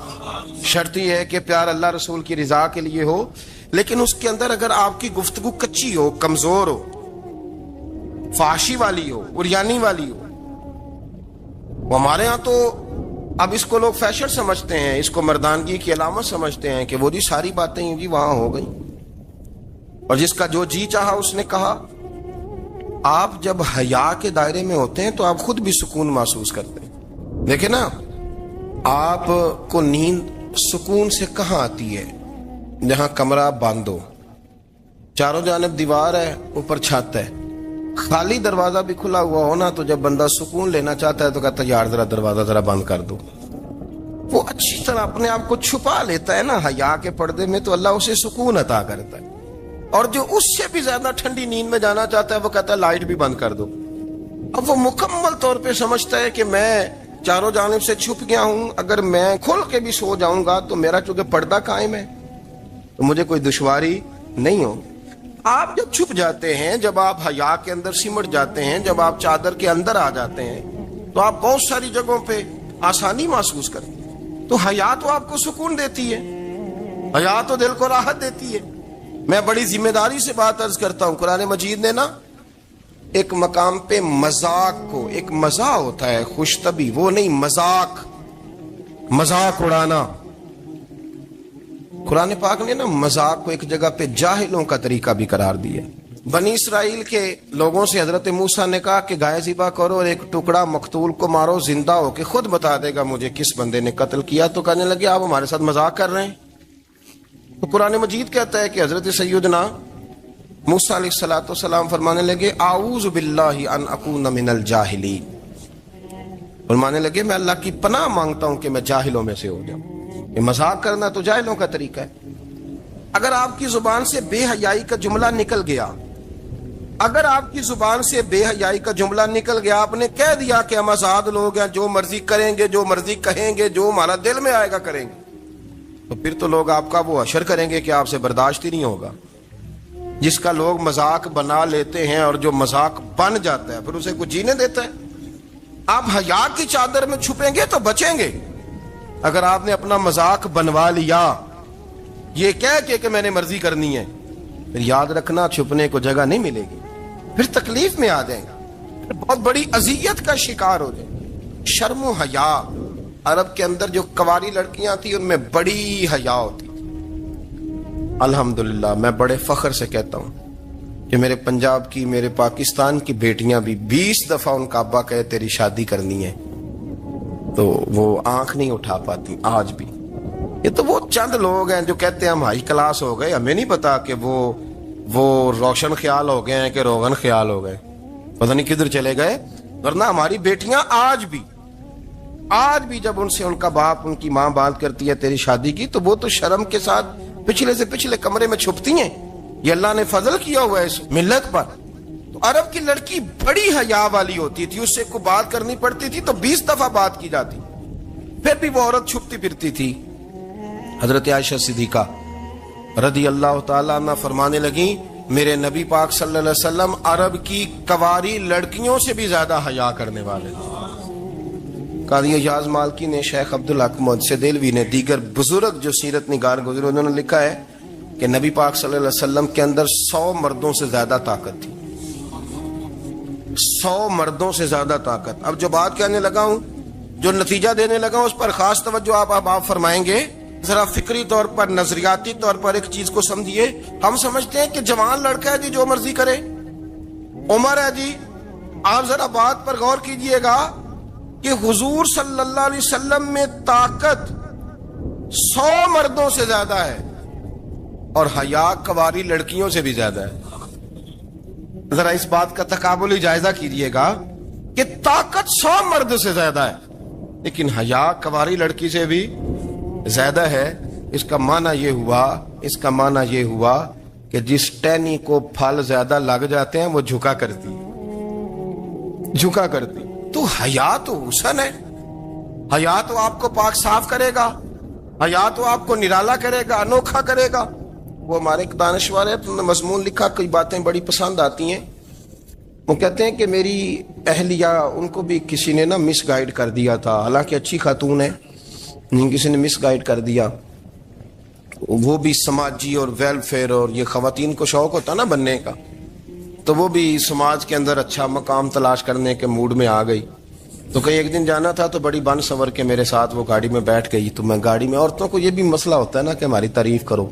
شرط یہ ہے کہ پیار اللہ رسول کی رضا کے لیے ہو، لیکن اس کے اندر اگر آپ کی گفتگو کچی ہو، کمزور ہو، فحاشی والی ہو، عریانی والی ہو. وہ ہمارے ہاں تو اب اس کو لوگ فیشن سمجھتے ہیں، اس کو مردانگی کی علامت سمجھتے ہیں کہ وہ جی ساری باتیں جی وہاں ہو گئی، اور جس کا جو جی چاہا اس نے کہا. آپ جب حیا کے دائرے میں ہوتے ہیں تو آپ خود بھی سکون محسوس کرتے ہیں. دیکھیں نا، آپ کو نیند سکون سے کہاں آتی ہے؟ جہاں کمرہ بند ہو، چاروں جانب دیوار ہے، اوپر چھت ہے، خالی دروازہ بھی کھلا ہوا ہو نا، تو جب بندہ سکون لینا چاہتا ہے تو کہتا ہے یار ذرا دروازہ ذرا بند کر دو. وہ اچھی طرح اپنے آپ کو چھپا لیتا ہے نا حیا کے پردے میں، تو اللہ اسے سکون عطا کرتا ہے. اور جو اس سے بھی زیادہ ٹھنڈی نیند میں جانا چاہتا ہے وہ کہتا ہے لائٹ بھی بند کر دو. اب وہ مکمل طور پہ سمجھتا ہے کہ میں چاروں جانب سے چھپ گیا ہوں، اگر میں کھل کے بھی سو جاؤں گا تو میرا چونکہ پردہ قائم ہے تو مجھے کوئی دشواری نہیں ہو. آپ جب چھپ جاتے ہیں، جب آپ حیا کے اندر سمٹ جاتے ہیں، جب آپ چادر کے اندر آ جاتے ہیں تو آپ بہت ساری جگہوں پہ آسانی محسوس کرتے ہیں. تو حیا تو آپ کو سکون دیتی ہے، حیا تو دل کو راحت دیتی ہے. میں بڑی ذمہ داری سے بات عرض کرتا ہوں، قرآن مجید نے نا ایک مقام پہ مذاق کو، ایک مزاح ہوتا ہے خوش طبی، وہ نہیں مذاق اڑانا. قرآن پاک نے نا مذاق کو ایک جگہ پہ جاہلوں کا طریقہ بھی قرار دیا. بنی اسرائیل کے لوگوں سے حضرت موسیٰ نے کہا کہ گائے ذبح کرو اور ایک ٹکڑا مقتول کو مارو، زندہ ہو کے خود بتا دے گا مجھے کس بندے نے قتل کیا. تو کہنے لگے آپ ہمارے ساتھ مذاق کر رہے ہیں. تو قرآن مجید کہتا ہے کہ حضرت سیدنا موسیٰ علیہ السلام فرمانے لگے اعوذ باللہ ان اکون من الجاہلین. فرمانے لگے میں اللہ کی پناہ مانگتا ہوں کہ میں جاہلوں میں سے ہو جاؤں. یہ مذاق کرنا تو جاہلوں کا طریقہ ہے. اگر آپ کی زبان سے بے حیائی کا جملہ نکل گیا، آپ نے کہہ دیا کہ ہم آزاد لوگ ہیں، جو مرضی کریں گے، جو مرضی کہیں گے، جو ہمارا دل میں آئے گا کریں گے، تو پھر تو لوگ آپ کا وہ حشر کریں گے کہ آپ سے برداشت ہی نہیں ہوگا. جس کا لوگ مذاق بنا لیتے ہیں اور جو مذاق بن جاتا ہے پھر اسے کچھ جینے دیتا ہے. آپ حیا کی چادر میں چھپیں گے تو بچیں گے. اگر آپ نے اپنا مذاق بنوا لیا یہ کہہ کے کہ میں نے مرضی کرنی ہے، پھر یاد رکھنا چھپنے کو جگہ نہیں ملے گی، پھر تکلیف میں آ جائیں گے، پھر بہت بڑی اذیت کا شکار ہو جائیں. شرم و حیا، عرب کے اندر جو کواری لڑکیاں تھیں ان میں بڑی حیا ہوتی. الحمدللہ میں بڑے فخر سے کہتا ہوں کہ میرے پنجاب کی، میرے پاکستان کی بیٹیاں بھی 20 دفعہ ان کا ابا کہے تیری شادی کرنی ہے تو وہ آنکھ نہیں اٹھا پاتی آج بھی. یہ تو وہ چند لوگ ہیں جو کہتے ہیں ہم ہائی کلاس ہو گئے، ہمیں نہیں پتا کہ وہ روشن خیال ہو گئے ہیں کہ روغن خیال ہو گئے، پتہ نہیں کدھر چلے گئے. ورنہ ہماری بیٹیاں آج بھی جب ان سے ان کا باپ، ان کی ماں بات کرتی ہے تیری شادی کی، تو وہ تو شرم کے ساتھ پچھلے سے پچھلے کمرے میں چھپتی ہیں. یہ اللہ نے فضل کیا ہوا ہے اس ملت پر. تو عرب کی لڑکی بڑی حیا والی ہوتی تھی، اس سے کوئی بات کرنی پڑتی تھی تو 20 دفعہ بات کی جاتی، پھر بھی وہ عورت چھپتی پھرتی تھی. حضرت عائشہ صدیقہ رضی اللہ تعالیٰ عنہ فرمانے لگیں میرے نبی پاک صلی اللہ علیہ وسلم عرب کی کواری لڑکیوں سے بھی زیادہ حیا کرنے والے تھے۔ قاضی اعجاز مالکی نے، شیخ عبدالحق محدث دہلوی نے، دیگر بزرگ جو سیرت نگار گزرے انہوں نے لکھا ہے کہ نبی پاک صلی اللہ علیہ وسلم کے اندر 100 مردوں سے زیادہ طاقت تھی، 100 مردوں سے زیادہ طاقت۔ اب جو بات کہنے لگا ہوں، جو نتیجہ دینے لگا ہوں، اس پر خاص توجہ آپ فرمائیں گے۔ ذرا فکری طور پر، نظریاتی طور پر ایک چیز کو سمجھیے۔ ہم سمجھتے ہیں کہ جوان لڑکا ہے جی جو مرضی کرے، عمر ہے جی۔ آپ ذرا بات پر غور کیجئے گا کہ حضور صلی اللہ علیہ وسلم میں طاقت 100 مردوں سے زیادہ ہے اور حیا کواری لڑکیوں سے بھی زیادہ ہے۔ ذرا اس بات کا تقابلی جائزہ کیجئے گا کہ طاقت 100 مرد سے زیادہ ہے لیکن حیا کواری لڑکی سے بھی زیادہ ہے۔ اس کا معنی یہ ہوا کہ جس ٹہنی کو پھل زیادہ لگ جاتے ہیں وہ جھکا کرتی۔ تو حیا تو حسن ہے، حیا تو آپ کو پاک صاف کرے گا، حیا تو آپ کو نرالا کرے گا، انوکھا کرے گا۔ وہ ہمارے ایک دانشور ہے، تم نے مضمون لکھا، کئی باتیں بڑی پسند آتی ہیں۔ وہ کہتے ہیں کہ میری اہلیہ، ان کو بھی کسی نے مس گائیڈ کر دیا تھا، حالانکہ اچھی خاتون ہے، کسی نے مس گائیڈ کر دیا۔ وہ بھی سماجی اور ویلفیئر اور یہ خواتین کو شوق ہوتا نا بننے کا، تو وہ بھی سماج کے اندر اچھا مقام تلاش کرنے کے موڈ میں آ گئی۔ تو کہیں ایک دن جانا تھا تو بڑی بن سور کے میرے ساتھ وہ گاڑی میں بیٹھ گئی۔ تو میں گاڑی میں، عورتوں کو یہ بھی مسئلہ ہوتا ہے نا کہ ہماری تعریف کرو،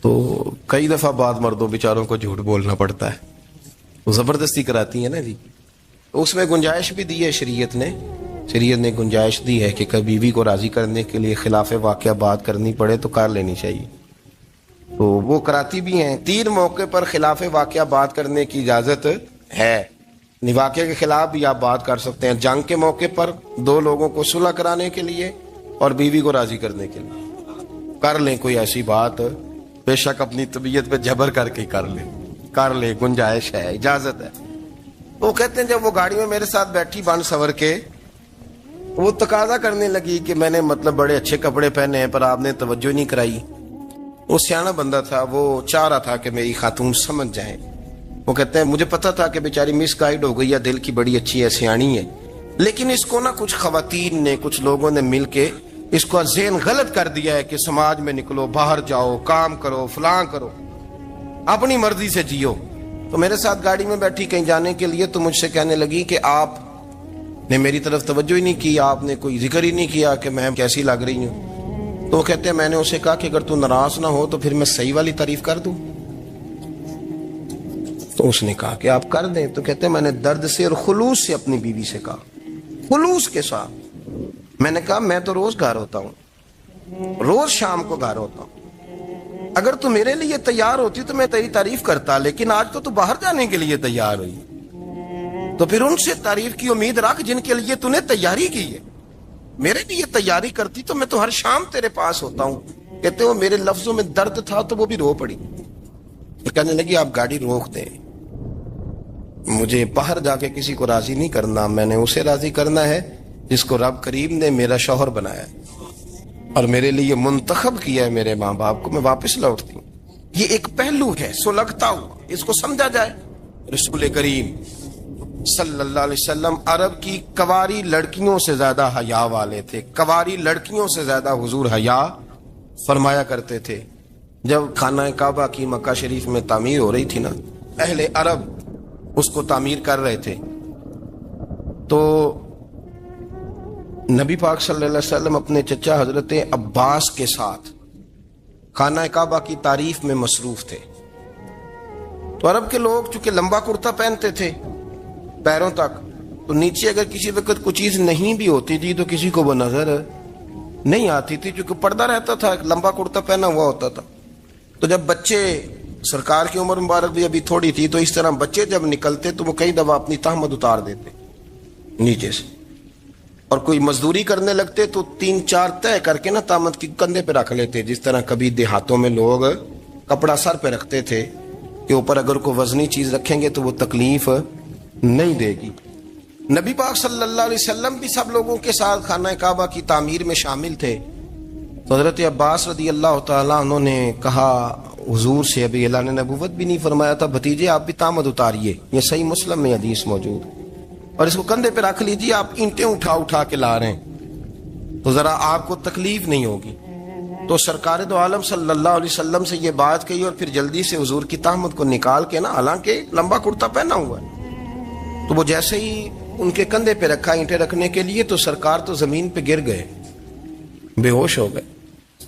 تو کئی دفعہ بعد مردوں بیچاروں کو جھوٹ بولنا پڑتا ہے، وہ زبردستی کراتی ہیں نا جی۔ اس میں گنجائش بھی دی ہے شریعت نے گنجائش دی ہے کہ کبھی بیوی کو راضی کرنے کے لیے خلاف واقعہ بات کرنی پڑے تو کر لینی چاہیے، تو وہ کراتی بھی ہیں۔ 3 موقع پر خلاف واقعہ بات کرنے کی اجازت ہے، واقعے کے خلاف بھی آپ بات کر سکتے ہیں۔ جنگ کے موقع پر 2 لوگوں کو صلح کرانے کے لیے اور بیوی کو راضی کرنے کے لیے کر لیں کوئی ایسی بات، بے شک اپنی طبیعت پہ جبر کر کے کر لیں، گنجائش ہے، اجازت ہے۔ وہ کہتے ہیں جب وہ گاڑی میں میرے ساتھ بیٹھی بن سور کے، وہ تقاضا کرنے لگی کہ میں نے بڑے اچھے کپڑے پہنے ہیں پر آپ نے توجہ نہیں کرائی۔ وہ سیانا بندہ تھا، وہ چاہ رہا تھا کہ میری خاتون سمجھ جائیں۔ وہ کہتے ہیں مجھے پتا تھا کہ بیچاری مس گائیڈ ہو گئی ہے، دل کی بڑی اچھی ہے، سیانی ہے، لیکن اس کو کچھ خواتین نے، کچھ لوگوں نے مل کے اس کو ذہن غلط کر دیا ہے کہ سماج میں نکلو، باہر جاؤ، کام کرو، فلاں کرو، اپنی مرضی سے جیو۔ تو میرے ساتھ گاڑی میں بیٹھی کہیں جانے کے لیے، تو مجھ سے کہنے لگی کہ آپ نے میری طرف توجہ ہی نہیں کی، آپ نے کوئی ذکر ہی نہیں کیا کہ میں کیسی لگ رہی ہوں۔ تو وہ کہتے ہیں میں نے اسے کہا کہ اگر تو ناراض نہ ہو تو پھر میں صحیح والی تعریف کر دوں۔ تو اس نے کہا کہ آپ کر دیں۔ تو کہتے ہیں میں نے درد سے اور خلوص سے اپنی بیوی سے کہا، خلوص کے ساتھ میں نے کہا میں تو روز گھر ہوتا ہوں، روز شام کو گھر ہوتا ہوں، اگر تو میرے لیے تیار ہوتی تو میں تیری تعریف کرتا، لیکن آج تو باہر جانے کے لیے تیار ہوئی، تو پھر ان سے تعریف کی امید رکھ جن کے لیے تو نے تیاری کی ہے۔ میرے لیے تیاری کرتی تو میں تو ہر شام تیرے پاس ہوتا ہوں۔ کہتے وہ میرے لفظوں میں درد تھا تو وہ بھی رو پڑی۔ کہنے لگی آپ گاڑی روک دیں، مجھے باہر جا کے کسی کو راضی نہیں کرنا، میں نے اسے راضی کرنا ہے جس کو رب کریم نے میرا شوہر بنایا اور میرے لیے منتخب کیا ہے، میرے ماں باپ کو۔ میں واپس لوٹتی ہوں۔ یہ ایک پہلو ہے سلگتا ہوا، اس کو سمجھا جائے۔ رسول کریم صلی اللہ علیہ وسلم عرب کی کواری لڑکیوں سے زیادہ حیا والے تھے، کواری لڑکیوں سے زیادہ حضور حیا فرمایا کرتے تھے۔ جب خانہ کعبہ کی مکہ شریف میں تعمیر ہو رہی تھی نا، اہل عرب اس کو تعمیر کر رہے تھے، تو نبی پاک صلی اللہ علیہ وسلم اپنے چچا حضرت عباس کے ساتھ خانہ کعبہ کی تعریف میں مصروف تھے۔ تو عرب کے لوگ چونکہ لمبا کرتا پہنتے تھے پیروں تک، تو نیچے اگر کسی وقت کوئی چیز نہیں بھی ہوتی تھی تو کسی کو وہ نظر نہیں آتی تھی، چونکہ پردہ رہتا تھا، لمبا کرتا پہنا ہوا ہوتا تھا۔ تو جب بچے، سرکار کی عمر مبارک بھی ابھی تھوڑی تھی، تو اس طرح بچے جب نکلتے تو وہ کئی دفعہ اپنی تہمت اتار دیتے نیچے سے، اور کوئی مزدوری کرنے لگتے تو 3-4 طے کر کے تہمت کی کندھے پہ رکھ لیتے، جس طرح کبھی دیہاتوں میں لوگ کپڑا سر پہ رکھتے تھے کہ اوپر اگر کوئی وزنی چیز رکھیں گے تو وہ تکلیف نہیں دے گی۔ نبی پاک صلی اللہ علیہ وسلم بھی سب لوگوں کے ساتھ خانہ کعبہ کی تعمیر میں شامل تھے۔ تو حضرت عباس رضی اللہ تعالیٰ عنہ نے کہا حضور سے، ابھی اعلان نبوت بھی نہیں فرمایا تھا، بھتیجے آپ بھی تامد اتاریے، یہ صحیح مسلم میں حدیث موجود ہے، اور اس کو کندھے پہ رکھ لیجیے، آپ اینٹیں اٹھا اٹھا کے لا رہے ہیں تو ذرا آپ کو تکلیف نہیں ہوگی۔ تو سرکار دو عالم صلی اللہ علیہ وسلم سے یہ بات کہی، اور پھر جلدی سے حضور کی تامد کو نکال کے نا، حالانکہ لمبا کرتا پہنا ہوا ہے، تو وہ جیسے ہی ان کے کندھے پہ رکھا اینٹیں رکھنے کے لیے، تو سرکار تو زمین پہ گر گئے، بے ہوش ہو گئے،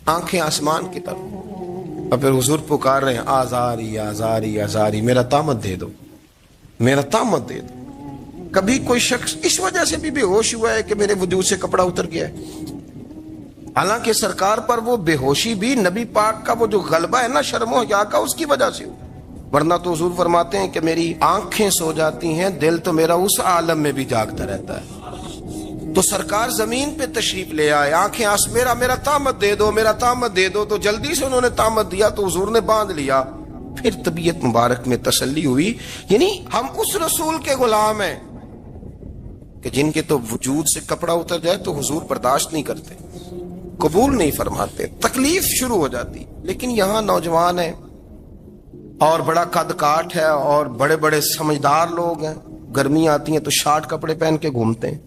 آنکھیں آسمان کی طرف، اور پھر حضور پکار رہے ہیں، آزاری آزاری آزاری، میرا تامد دے دو، میرا تامد دے دو۔ کبھی کوئی شخص اس وجہ سے بھی بے ہوش ہوا ہے کہ میرے وجود سے کپڑا اتر گیا ہے؟ حالانکہ سرکار پر وہ بے ہوشی بھی نبی پاک کا وہ جو غلبہ ہے نا شرم و حیا کا، اس کی وجہ سے ہو، ورنہ تو حضور فرماتے ہیں کہ میری آنکھیں سو جاتی ہیں، دل تو میرا اس عالم میں بھی جاگتا رہتا ہے۔ تو سرکار زمین پہ تشریف لے آئے، آنکھیں میرا تامد دے دو، میرا تامد دے دو، تو جلدی سے انہوں نے تامد دیا، تو حضور نے باندھ لیا، پھر طبیعت مبارک میں تسلی ہوئی۔ یعنی ہم اس رسول کے غلام ہیں کہ جن کے تو وجود سے کپڑا اتر جائے تو حضور برداشت نہیں کرتے، قبول نہیں فرماتے، تکلیف شروع ہو جاتی۔ لیکن یہاں نوجوان ہیں اور بڑا قد کاٹ ہے اور بڑے بڑے سمجھدار لوگ ہیں، گرمی آتی ہیں تو شارٹ کپڑے پہن کے گھومتے ہیں،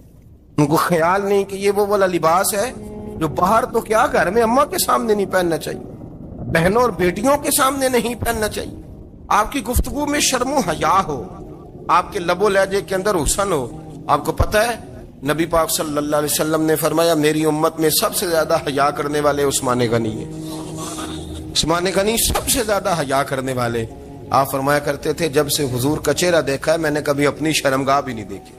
ان کو خیال نہیں کہ یہ وہ والا لباس ہے جو باہر تو کیا گھر میں اماں کے سامنے نہیں پہننا چاہیے، بہنوں اور بیٹیوں کے سامنے نہیں پہننا چاہیے۔ آپ کی گفتگو میں شرم و حیا ہو، آپ کے لب و لہجے کے اندر حسن ہو۔ آپ کو پتہ ہے نبی پاک صلی اللہ علیہ وسلم نے فرمایا میری امت میں سب سے زیادہ حیا کرنے والے عثمان غنی ہیں، عثمان غنی سب سے زیادہ حیا کرنے والے۔ آپ فرمایا کرتے تھے جب سے حضور کا چہرہ دیکھا ہے میں نے کبھی اپنی شرمگاہ بھی نہیں دیکھی،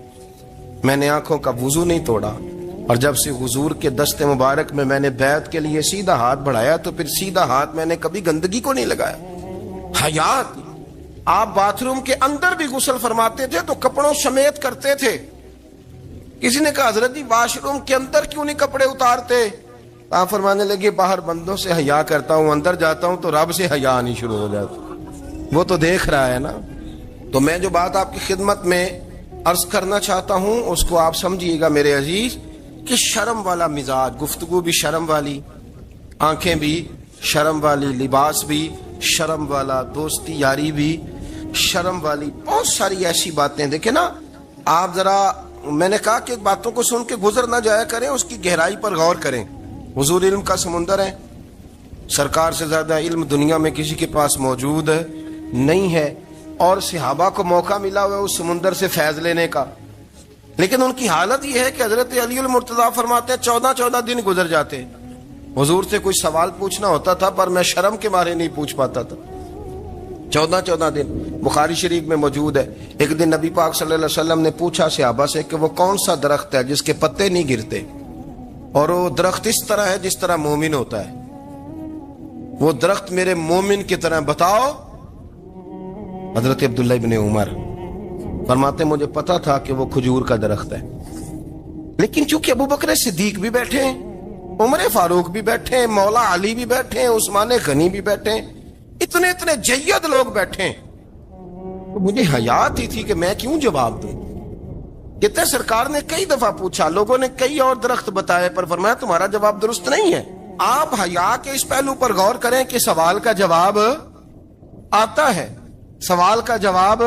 میں نے آنکھوں کا وضو نہیں توڑا، اور جب سے حضور کے دست مبارک میں نے بیعت کے لیے سیدھا ہاتھ بڑھایا تو پھر سیدھا ہاتھ میں نے کبھی گندگی کو نہیں لگایا۔ حیا تھی۔ آپ باتھ روم کے اندر بھی غسل فرماتے تھے تو کپڑوں سمیت کرتے تھے۔ کسی نے کہا حضرت جی واش روم کے اندر کیوں نہیں کپڑے اتارتے؟ آپ فرمانے لگے باہر بندوں سے حیا کرتا ہوں، اندر جاتا ہوں تو رب سے حیا آنی شروع ہو جاتی، وہ تو دیکھ رہا ہے نا۔ تو میں جو بات آپ کی خدمت میں عرض کرنا چاہتا ہوں اس کو آپ سمجھیے گا میرے عزیز، کہ شرم والا مزاج، گفتگو بھی شرم والی، آنکھیں بھی شرم والی، لباس بھی شرم والا، دوستی یاری بھی شرم والی، بہت ساری ایسی باتیں۔ دیکھیں نا، آپ ذرا، میں نے کہا کہ باتوں کو سن کے گزر نہ جایا کریں، اس کی گہرائی پر غور کریں۔ حضور علم کا سمندر ہے، سرکار سے زیادہ علم دنیا میں کسی کے پاس موجود نہیں ہے، اور صحابہ کو موقع ملا ہوا ہے اس سمندر سے فیض لینے کا، لیکن ان کی حالت یہ ہے کہ حضرت علی المرتضیٰ فرماتے ہیں 14 دن گزر جاتے، حضور سے کوئی سوال پوچھنا ہوتا تھا پر میں شرم کے مارے نہیں پوچھ پاتا تھا۔ 14 دن بخاری شریف میں موجود ہے۔ ایک دن نبی پاک صلی اللہ علیہ وسلم نے پوچھا صحابہ سے کہ وہ کون سا درخت ہے جس کے پتے نہیں گرتے، اور وہ درخت اس طرح ہے جس طرح مومن ہوتا ہے، وہ درخت میرے مومن کی طرح بتاؤ۔ حضرت عبداللہ ابن عمر فرماتے مجھے پتا تھا کہ وہ کھجور کا درخت ہے، لیکن چونکہ ابو بکر صدیق بھی بیٹھے ہیں، عمر فاروق بھی بیٹھے ہیں، مولا علی بھی بیٹھے ہیں، عثمان غنی بھی بیٹھے ہیں، اتنے جید لوگ بیٹھے ہیں، تو مجھے حیا آتی تھی کہ میں کیوں جواب دوں۔ کہتے سرکار نے کئی دفعہ پوچھا، لوگوں نے کئی اور درخت بتائے، پر فرمایا تمہارا جواب درست نہیں ہے۔ آپ حیا کے اس پہلو پر غور کریں کہ سوال کا جواب آتا ہے، سوال کا جواب،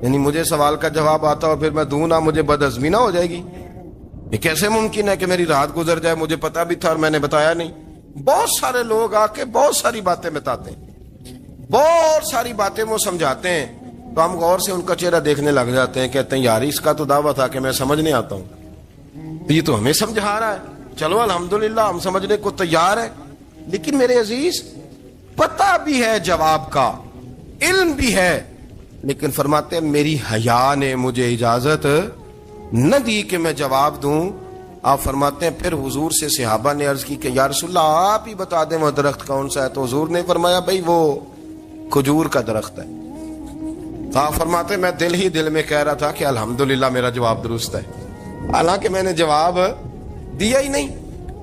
یعنی مجھے سوال کا جواب آتا اور پھر میں دوں نہ، مجھے بدہضمی نہ ہو جائے گی؟ یہ کیسے ممکن ہے کہ میری رات گزر جائے، مجھے پتا بھی تھا اور میں نے بتایا نہیں؟ بہت سارے لوگ آ کے بہت ساری باتیں بتاتے ہیں، بہت ساری باتیں وہ سمجھاتے ہیں، تو ہم غور سے ان کا چہرہ دیکھنے لگ جاتے ہیں، کہتے ہیں یار اس کا تو دعویٰ تھا کہ میں سمجھنے آتا ہوں، یہ تو ہمیں سمجھا رہا ہے، چلو الحمدللہ ہم سمجھنے کو تیار ہیں۔ لیکن میرے عزیز، پتہ بھی ہے جواب کا، علم بھی ہے، لیکن فرماتے ہیں میری حیا نے مجھے اجازت نہ دی کہ میں جواب دوں۔ آپ فرماتے ہیں پھر حضور سے صحابہ نے عرض کی کہ یا رسول اللہ آپ ہی بتا دیں وہ درخت کون سا ہے، تو حضور نے فرمایا بھئی وہ کھجور کا درخت ہے۔ تو آپ فرماتے ہیں میں دل میں کہہ رہا تھا کہ الحمدللہ میرا جواب درست ہے، حالانکہ میں نے جواب دیا ہی نہیں۔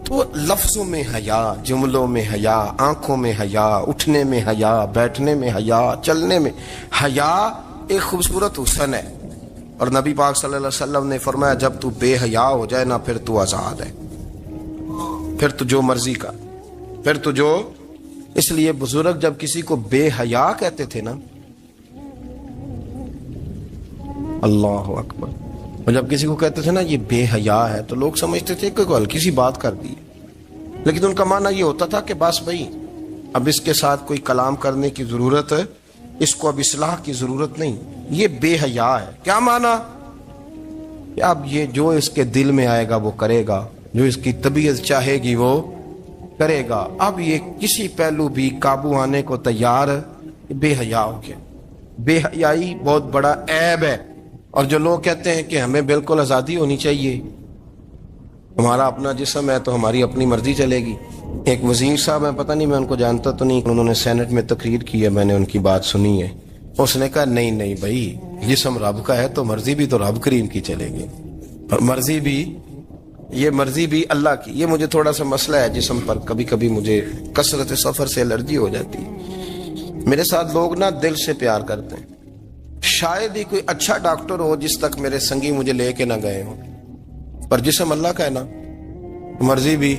تو لفظوں میں حیا، جملوں میں حیا، آنکھوں میں حیا، اٹھنے میں حیا، بیٹھنے میں حیا، چلنے میں حیا ایک خوبصورت حسن ہے، اور نبی پاک صلی اللہ علیہ وسلم نے فرمایا جب تو بے حیا ہو جائے نا پھر تو آزاد ہے، پھر تو جو مرضی کا۔ پھر تو جو اس لیے بزرگ جب کسی کو بے حیا کہتے تھے نا، اللہ اکبر، اور جب کسی کو کہتے تھے نا یہ بے حیا ہے تو لوگ سمجھتے تھے کہ کوئی ہلکی سی بات کر دی، لیکن ان کا معنی یہ ہوتا تھا کہ بس بھائی اب اس کے ساتھ کوئی کلام کرنے کی ضرورت ہے، اس کو اب اصلاح کی ضرورت نہیں، یہ بے حیا ہے۔ کیا معنی؟ کہ اب یہ جو اس کے دل میں آئے گا وہ کرے گا، جو اس کی طبیعت چاہے گی وہ کرے گا، اب یہ کسی پہلو بھی قابو آنے کو تیار ہے، بے حیا ہو گیا۔ بے حیائی بہت بڑا عیب ہے، اور جو لوگ کہتے ہیں کہ ہمیں بالکل آزادی ہونی چاہیے، ہمارا اپنا جسم ہے تو ہماری اپنی مرضی چلے گی۔ ایک وزیر صاحب ہیں، پتہ نہیں میں ان کو جانتا تو نہیں، انہوں نے سینٹ میں تقریر کی ہے، میں نے ان کی بات سنی ہے، اس نے کہا نہیں بھائی، جسم رب کا ہے تو مرضی بھی تو رب کریم کی چلے گی، اور مرضی بھی اللہ کی۔ یہ مجھے تھوڑا سا مسئلہ ہے جسم پر، کبھی کبھی مجھے کثرت سفر سے الرجی ہو جاتی ہے۔ میرے ساتھ لوگ نا دل سے پیار کرتے ہیں، شاید ہی کوئی اچھا ڈاکٹر ہو جس تک میرے سنگی مجھے لے کے نہ گئے ہوں، پر جسم اللہ کا ہے نا، مرضی بھی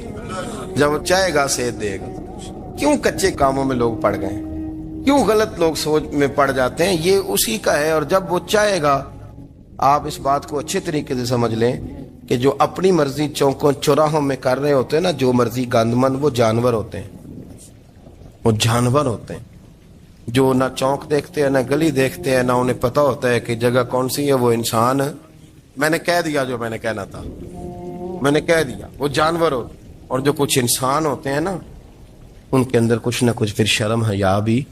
جب چاہے گا صحت دے گا۔ کیوں کچے کاموں میں لوگ پڑ گئے، کیوں غلط لوگ سوچ میں پڑ جاتے ہیں؟ یہ اسی کا ہے، اور جب وہ چاہے گا، آپ اس بات کو اچھے طریقے سے سمجھ لیں کہ جو اپنی مرضی چوکوں چوراہوں میں کر رہے ہوتے ہیں نا، جو مرضی گاندمند، وہ جانور ہوتے ہیں، وہ جانور ہوتے ہیں جو نہ چونک دیکھتے ہیں، نہ گلی دیکھتے ہیں، نہ انہیں پتہ ہوتا ہے کہ جگہ کون سی ہے۔ وہ انسان، میں نے کہہ دیا جو میں نے کہنا تھا، میں نے کہہ دیا، وہ جانور ہوتے ہیں۔ اور جو کچھ انسان ہوتے ہیں نا، ان کے اندر کچھ نہ کچھ پھر شرم حیا بھی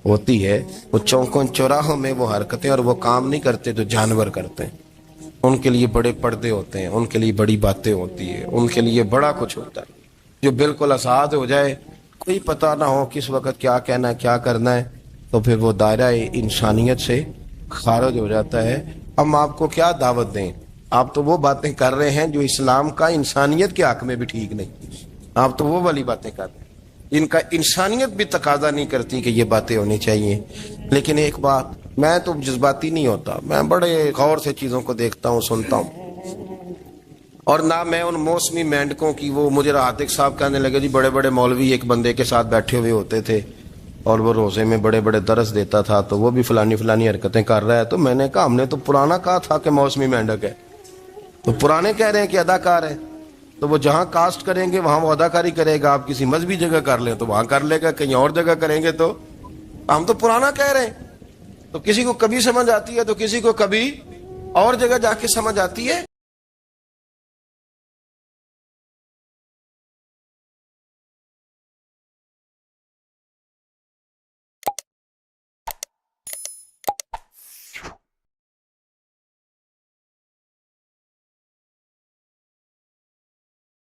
ہوتی ہے۔ وہ چوکوں چوراہوں میں وہ حرکتیں اور وہ کام نہیں کرتے جو جانور کرتے ہیں۔ ان کے لیے بڑے پردے ہوتے ہیں، ان کے لیے بڑی باتیں ہوتی ہے، ان کے لیے بڑا کچھ ہوتا ہے۔ جو بالکل آزاد ہو جائے، کوئی پتہ نہ ہو کس وقت کیا کہنا ہے کیا کرنا ہے، تو پھر وہ دائرہ انسانیت سے خارج ہو جاتا ہے۔ ہم آپ کو کیا دعوت دیں؟ آپ تو وہ باتیں کر رہے ہیں جو اسلام کا انسانیت کے حق میں بھی ٹھیک نہیں، آپ تو وہ والی باتیں کر رہے ہیں جن کا انسانیت بھی تقاضا نہیں کرتی کہ یہ باتیں ہونی چاہیے۔ لیکن ایک بات، میں تو جذباتی نہیں ہوتا، میں بڑے غور سے چیزوں کو دیکھتا ہوں، سنتا ہوں، اور نہ میں ان موسمی مینڈکوں کی۔ وہ مجھے عاطق صاحب کہنے لگے جی بڑے بڑے مولوی ایک بندے کے ساتھ بیٹھے ہوئے ہوتے تھے اور وہ روزے میں بڑے بڑے درس دیتا تھا، تو وہ بھی فلانی حرکتیں کر رہا ہے۔ تو میں نے کہا ہم نے تو پرانا کہا تھا کہ موسمی مینڈک ہے، تو پرانے کہہ رہے ہیں کہ اداکار ہے، تو وہ جہاں کاسٹ کریں گے وہاں وہ اداکاری کرے گا۔ آپ کسی مذہبی جگہ کر لیں تو وہاں کر لے گا، کہیں اور جگہ کریں گے تو ہم تو پرانا کہہ رہے ہیں۔ تو کسی کو کبھی سمجھ آتی ہے تو کسی کو کبھی اور جگہ جا کے سمجھ آتی ہے۔